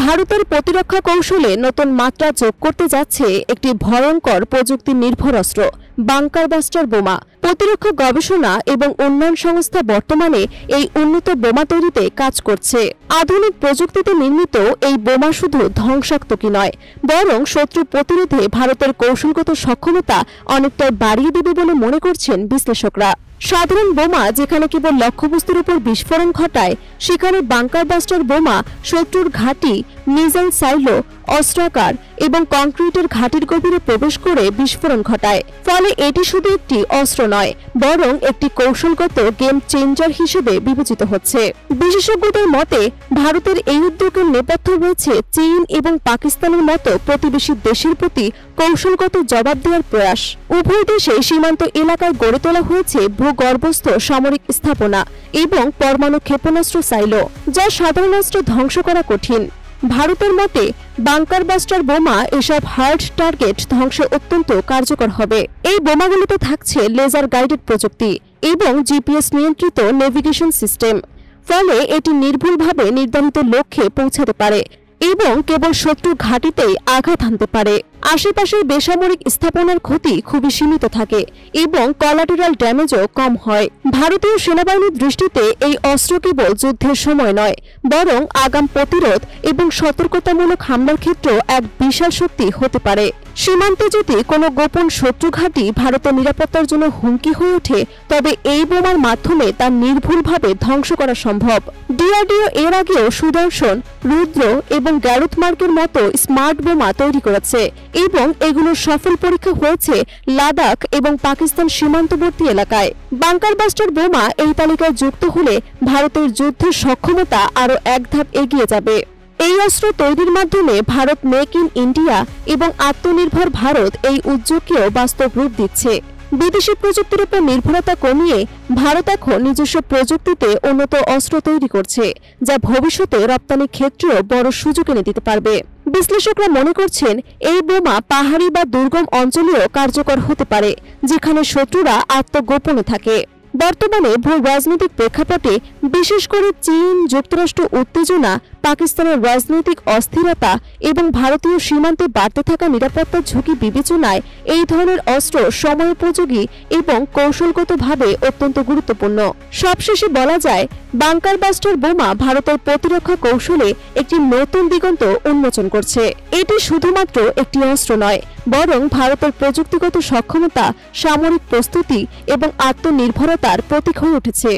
ভারতের প্রতিরক্ষা কৌশলে নতুন মাত্রা যোগ করতে যাচ্ছে একটি ভয়ঙ্কর প্রযুক্তি নির্ভর অস্ত্র বাংকার বাস্টার বোমা। প্রতিরক্ষা গবেষণা এবং উন্নয়ন সংস্থা বর্তমানে এই উন্নত বোমা তৈরিতে কাজ করছে। আধুনিক প্রযুক্তিতে নির্মিত এই বোমা শুধু ধ্বংসাত্মকই নয়, বরং শত্রু প্রতিরোধে ভারতের কৌশলগত সক্ষমতা অনেকটাই বাড়িয়ে দেবে বলে মনে করছেন বিশ্লেষকরা। সাধারণ বোমা যেখানে কেবল লক্ষ্যবস্তুর উপর বিস্ফোরণ ঘটায়, সেখানে বাংকার বাস্টার বোমা শত্রুর ঘাঁটি, মিসাইল সাইলো, অস্ত্রাগার এবং কংক্রিটের ঘাঁটির গভীরে প্রবেশ করে বিস্ফোরণ ঘটায়। ফলে এটি শুধু একটি অস্ত্র নয়, বরং একটি কৌশলগত গেম চেঞ্জার হিসেবে বিবেচিত হচ্ছে। বিশেষজ্ঞদের মতে ভারতের এই উদ্যোগের নেপথ্যে রয়েছে চীন এবং পাকিস্তানের মতো প্রতিবেশী দেশের প্রতি কৌশলগত জবাব দেওয়ার প্রয়াস। উভয় দেশে সীমান্ত এলাকায় গড়ে তোলা হয়েছে ভূগর্ভস্থ সামরিক স্থাপনা এবং পরমাণু ক্ষেপণাস্ত্র সাইলো, যা সাধারণ অস্ত্র ধ্বংস করা কঠিন। ভারতের মতে বাংকার বাস্টার বোমা এসব হার্ড টার্গেট ধ্বংসে অত্যন্ত কার্যকর হবে। এই বোমাগুলোতে থাকছে লেজার গাইডেড প্রযুক্তি এবং জিপিএস নিয়ন্ত্রিত নেভিগেশন সিস্টেম। ফলে এটি নির্ভুলভাবে নির্ধারিত লক্ষ্যে পৌঁছাতে পারে এবং কেবল শত্রু ঘাঁটিতেই আঘাত হানতে পারে। আশেপাশের বেসামরিক স্থাপনার ক্ষতি খুবই সীমিত থাকে এবং কোলাটেরাল ড্যামেজও কম হয়। ভারতীয় সেনাবাহিনীর দৃষ্টিতে এই অস্ত্র কেবল যুদ্ধের সময় নয়, বরং আগাম প্রতিরোধ এবং সতর্কতামূলক হামলার ক্ষেত্রেও এক বিশাল শক্তি হতে পারে। সীমান্তে যদি কোনো গোপন শত্রু ঘাঁটি ভারতের নিরাপত্তার জন্য হুমকি হয়ে ওঠে, তবে এই বোমার মাধ্যমে তা নির্ভুলভাবে ধ্বংস করা সম্ভব। ডিআরডিও এর আগেও সুদর্শন, রুদ্র এবং গ্যারুথমার্কের মতো স্মার্ট বোমা তৈরি করেছে এবং এগুলোর সফল পরীক্ষা হয়েছে লাদাখ এবং পাকিস্তান সীমান্তবর্তী এলাকায়। বাংকার বাস্টার বোমা এই তালিকায় যুক্ত হলে ভারতের যুদ্ধের সক্ষমতা আরও এক ধাপ এগিয়ে যাবে। এই অস্ত্র তৈরির মাধ্যমে ভারত মেক ইন ইন্ডিয়া এবং আত্মনির্ভর ভারত এই উদ্যোগকেও বাস্তব রূপ দিচ্ছে। বিদেশি প্রযুক্তির উপর নির্ভরতা কমিয়ে ভারত এখন নিজস্ব প্রযুক্তিতে উন্নত অস্ত্র তৈরি করছে, যা ভবিষ্যতে রপ্তানি ক্ষেত্রেও বড় সুযোগ এনে দিতে পারবে। বিশ্লেষকরা মনে করছেন এই বোমা পাহাড়ি বা দুর্গম অঞ্চলেও কার্যকর হতে পারে, যেখানে শত্রুরা আত্মগোপনে থাকে। বর্তমানে ভূ রাজনৈতিক প্রেক্ষাপটে বিশেষ করে চীন, যুক্তরাষ্ট্র উত্তেজনা, পাকিস্তানের রাজনৈতিক অস্থিরতা এবং ভারতীয় সীমান্তে বাড়তে থাকা নিরাপত্তার ঝুঁকি বিবেচনায় এই ধরনের অস্ত্র সময়োপযোগী এবং কৌশলগতভাবে অত্যন্ত গুরুত্বপূর্ণ। সবশেষে বলা যায়, বাংকার বাস্টার বোমা ভারতের প্রতিরক্ষা কৌশলে একটি নতুন দিগন্ত উন্মোচন করছে। এটি শুধুমাত্র একটি অস্ত্র নয়, বরং ভারতের প্রযুক্তিগত সক্ষমতা, সামরিক প্রস্তুতি এবং আত্মনির্ভরতার প্রতীক হয়ে উঠেছে।